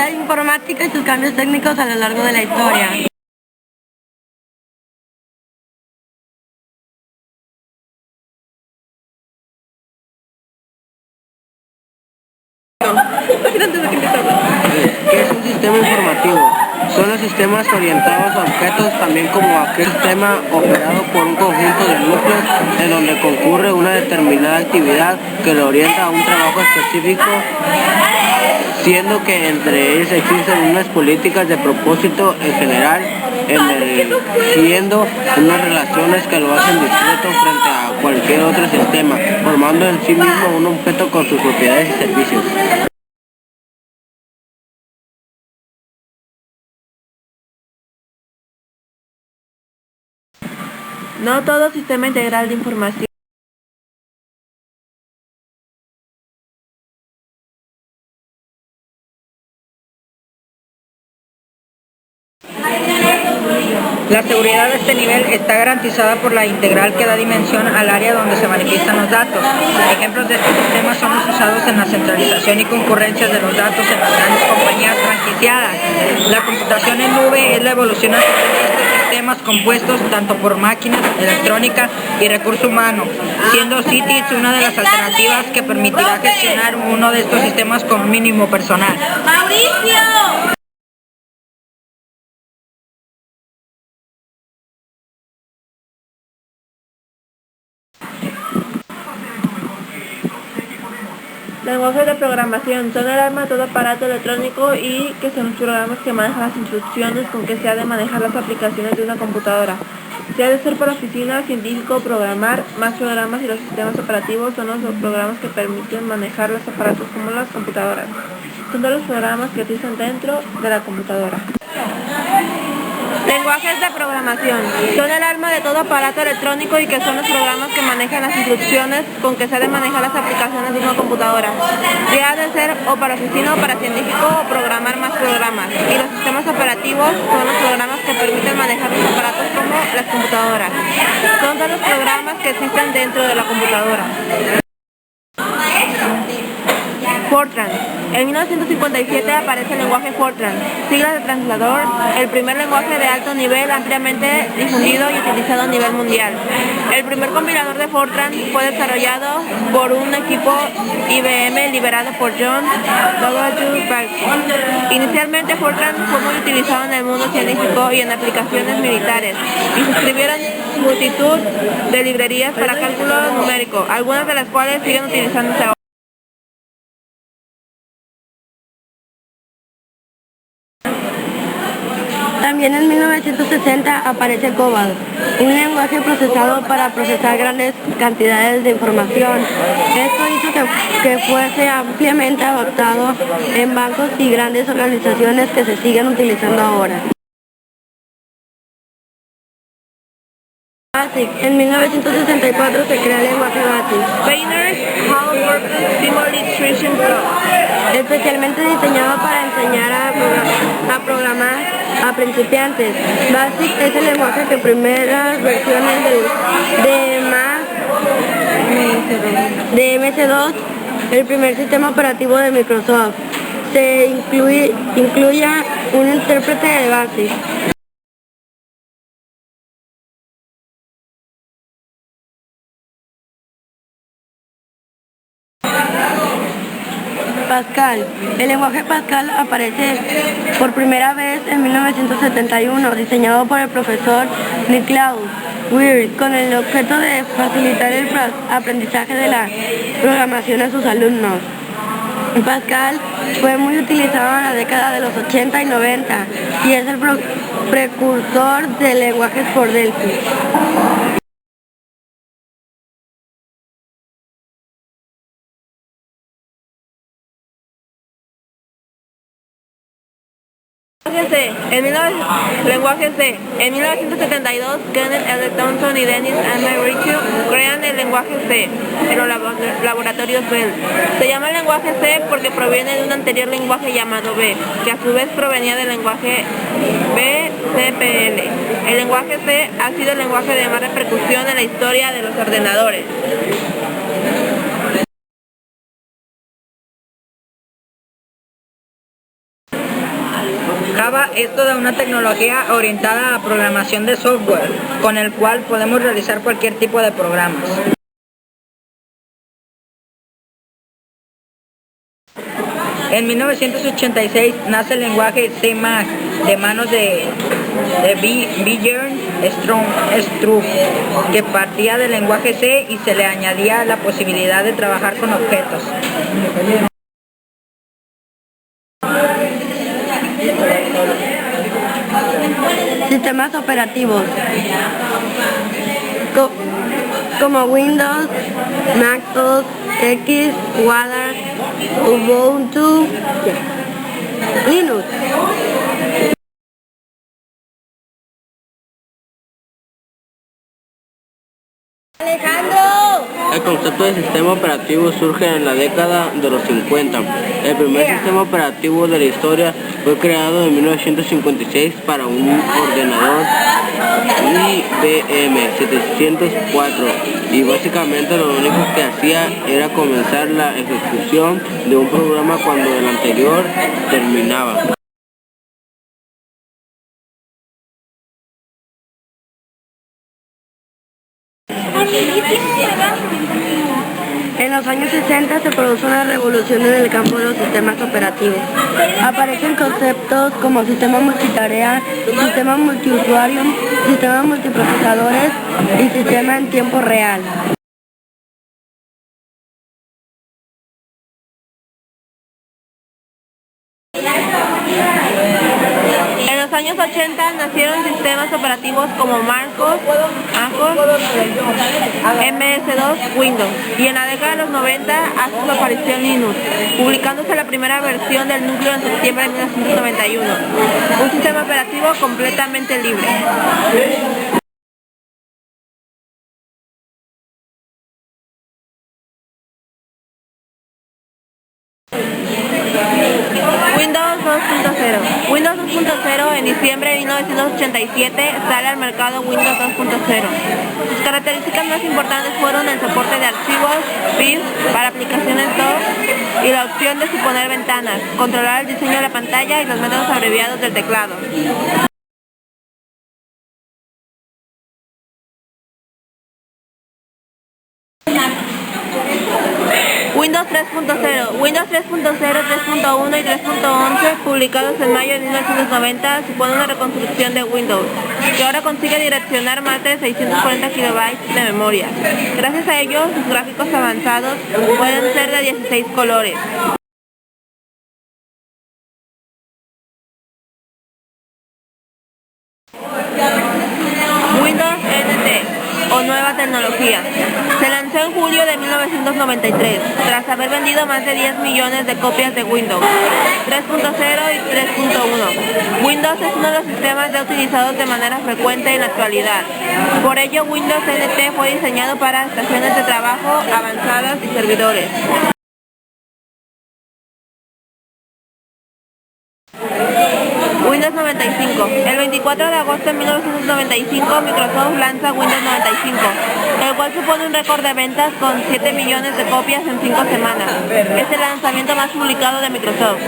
La informática y sus cambios técnicos a lo largo de la historia. ¿Qué es un sistema informativo? Son los sistemas orientados a objetos, también como aquel sistema operado por un conjunto de núcleos en donde concurre una determinada actividad que lo orienta a un trabajo específico, siendo que entre ellos existen unas políticas de propósito en general, emergiendo unas relaciones que lo hacen discreto frente a cualquier otro sistema, formando en sí mismo un objeto con sus propiedades y servicios. No todo sistema integral de información. La seguridad de este nivel está garantizada por la integral que da dimensión al área donde se manifiestan los datos. Ejemplos de estos sistemas son los usados en la centralización y concurrencia de los datos en las grandes compañías franquiciadas. La computación en nube es la evolución a través de estos sistemas compuestos tanto por máquinas, electrónica y recurso humano, siendo CITES una de las alternativas que permitirá gestionar uno de estos sistemas con mínimo personal. ¡Mauricio! Lenguajes de programación son el arma de todo aparato electrónico y que son los programas que manejan las instrucciones con que se ha de manejar las aplicaciones de una computadora. Se ha de ser para oficina, científico, programar, más programas y los sistemas operativos son los programas que permiten manejar los aparatos como las computadoras. Son todos los programas que utilizan dentro de la computadora. Lenguajes de programación son el arma de todo aparato electrónico y que son los programas que manejan las instrucciones con que se ha de manejar las aplicaciones de una computadora. Se ha de ser o para oficina o para científico o programar más programas. Y los sistemas operativos son los programas que permiten manejar los aparatos como las computadoras. Son todos los programas que existen dentro de la computadora. Fortran. En 1957 aparece el lenguaje Fortran, siglas de translador, el primer lenguaje de alto nivel ampliamente difundido y utilizado a nivel mundial. El primer compilador de Fortran fue desarrollado por un equipo IBM liderado por John W. Bacon. Inicialmente Fortran fue muy utilizado en el mundo científico y en aplicaciones militares, y se escribieron multitud de librerías para cálculo numérico, algunas de las cuales siguen utilizándose ahora. También en 1960 aparece COBOL, un lenguaje procesado para procesar grandes cantidades de información. Esto hizo que fuese ampliamente adoptado en bancos y grandes organizaciones que se siguen utilizando ahora. BASIC. En 1964 se crea el lenguaje BASIC. Painter's All-Purpose Symbol Illustration Pro. Especialmente diseñado para enseñar a programar a principiantes. BASIC es el lenguaje que primeras versiones de MS-2, el primer sistema operativo de Microsoft, se incluya un intérprete de BASIC. Pascal. El lenguaje Pascal aparece por primera vez en 1971, diseñado por el profesor Niklaus Wirth, con el objeto de facilitar el aprendizaje de la programación a sus alumnos. Pascal fue muy utilizado en la década de los 80 y 90 y es el precursor de lenguajes por Delphi. Lenguaje C. En 1972, Kenneth L. Thompson y Dennis M. Ritchie crean el lenguaje C en los laboratorios Bell. Se llama lenguaje C porque proviene de un anterior lenguaje llamado B, que a su vez provenía del lenguaje BCPL. El lenguaje C ha sido el lenguaje de más repercusión en la historia de los ordenadores. Java es toda una tecnología orientada a programación de software, con el cual podemos realizar cualquier tipo de programas. En 1986 nace el lenguaje C++ de manos de Björn Strup, que partía del lenguaje C y se le añadía la posibilidad de trabajar con objetos. Sistemas operativos como Windows, MacOS X, Walmart, Ubuntu, Linux. El concepto de sistema operativo surge en la década de los 50. El primer sistema operativo de la historia fue creado en 1956 para un ordenador IBM 704 y básicamente lo único que hacía era comenzar la ejecución de un programa cuando el anterior terminaba. En los años 60 se produce una revolución en el campo de los sistemas operativos. Aparecen conceptos como sistema multitarea, sistema multiusuario, sistema multiprocesadores y sistema en tiempo real. En los años 80 nacieron sistemas operativos como MacOS, MS2, Windows, y en la década de los 90 hace su aparición Linux, publicándose la primera versión del núcleo en septiembre de 1991, un sistema operativo completamente libre. Windows 2.0. Windows 2.0 en diciembre de 1987 sale al mercado Windows 2.0. Sus características más importantes fueron el soporte de archivos, BIOS para aplicaciones DOS y la opción de suponer ventanas, controlar el diseño de la pantalla y los métodos abreviados del teclado. Windows 3.0. Windows 3.0, 3.1 y 3.11, publicados en mayo de 1990, supone una reconstrucción de Windows, que ahora consigue direccionar más de 640 KB de memoria. Gracias a ello, sus gráficos avanzados pueden ser de 16 colores. Windows NT, o nueva tecnología. Se lanzó en julio de 1993, tras haber vendido más de 10 millones de copias de Windows 3.0 y 3.1. Windows es uno de los sistemas ya utilizados de manera frecuente en la actualidad. Por ello, Windows NT fue diseñado para estaciones de trabajo avanzadas y servidores. Windows 95. El 24 de agosto de 1995, Microsoft lanza Windows 95, el cual supone un récord de ventas con 7 millones de copias en 5 semanas. Es el lanzamiento más publicado de Microsoft.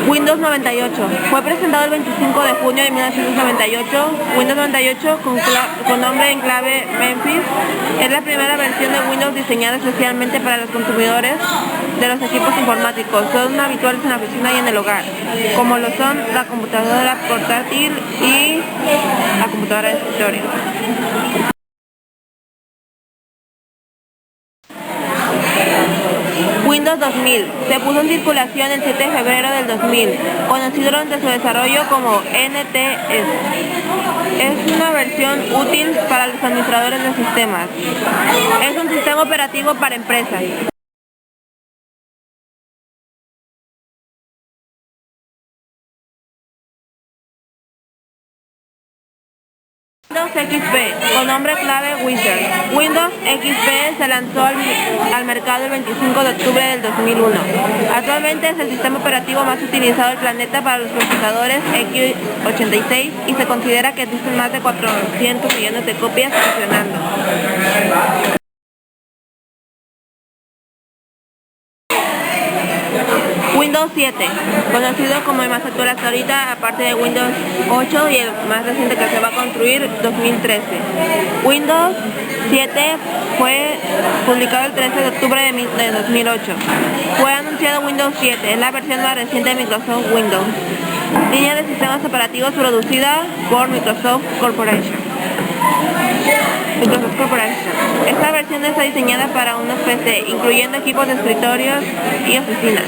Windows 98. Fue presentado el 25 de junio de 1998. Windows 98 con nombre en clave Memphis es la primera versión de Windows diseñada especialmente para los consumidores de los equipos informáticos. Son habituales en la oficina y en el hogar, como lo son la computadora portátil y la computadora de escritorio. Windows 2000. Se puso en circulación el 7 de febrero del 2000, conocido durante su desarrollo como NTS. Es una versión útil para los administradores de sistemas. Es un sistema operativo para empresas. Windows XP, con nombre clave Wizard. Windows XP se lanzó al mercado el 25 de octubre del 2001. Actualmente es el sistema operativo más utilizado del planeta para los procesadores x86 y se considera que existen más de 400 millones de copias funcionando. Windows 7, conocido como el más actual hasta ahorita, aparte de Windows 8 y el más reciente que se va a construir, 2013. Windows 7 fue publicado el 13 de octubre de 2008. Fue anunciado Windows 7, es la versión más reciente de Microsoft Windows. Línea de sistemas operativos producida por Microsoft Corporation. Esta versión está diseñada para unos PC, incluyendo equipos de escritorios y oficinas.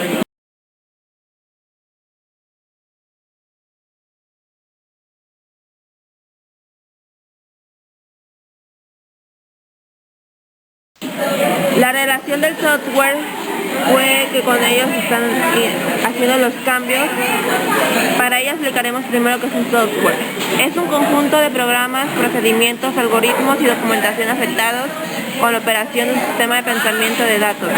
La relación del software fue que con ellos están haciendo los cambios. Para ello explicaremos primero qué es un software. Es un conjunto de programas, procedimientos, algoritmos y documentación afectados con la operación de un sistema de pensamiento de datos.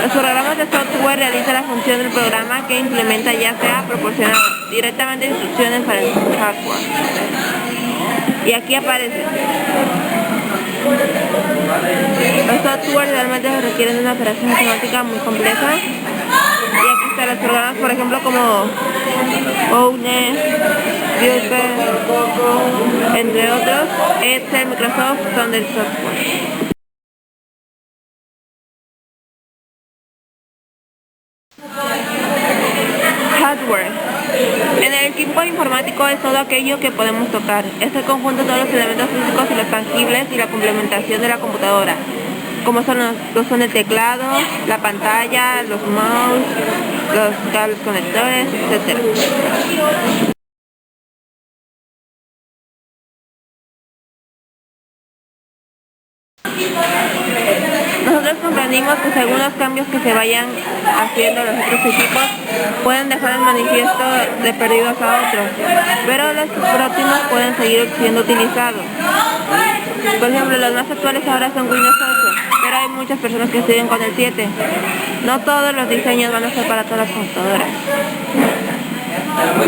Los programas de software realizan la función del programa que implementa, ya sea proporcionando directamente instrucciones para el hardware. Y aquí aparece. Los software realmente requieren de una operación matemática muy compleja. Y aquí están los programas, por ejemplo, como ONE, Viewper, entre otros. Excel, Microsoft son del software. Hardware. En el equipo informático es todo aquello que podemos tocar. Es el conjunto de todos los elementos físicos y los tangibles y la complementación de la computadora, como son el teclado, la pantalla, los mouse, los cables conectores, etc. Nosotros comprendimos que según los cambios que se vayan haciendo los otros equipos, pueden dejar el manifiesto de perdidos a otros, pero los próximos pueden seguir siendo utilizados. Por ejemplo, los más actuales ahora son Windows 8, pero hay muchas personas que siguen con el 7. No todos los diseños van a ser para todas las computadoras.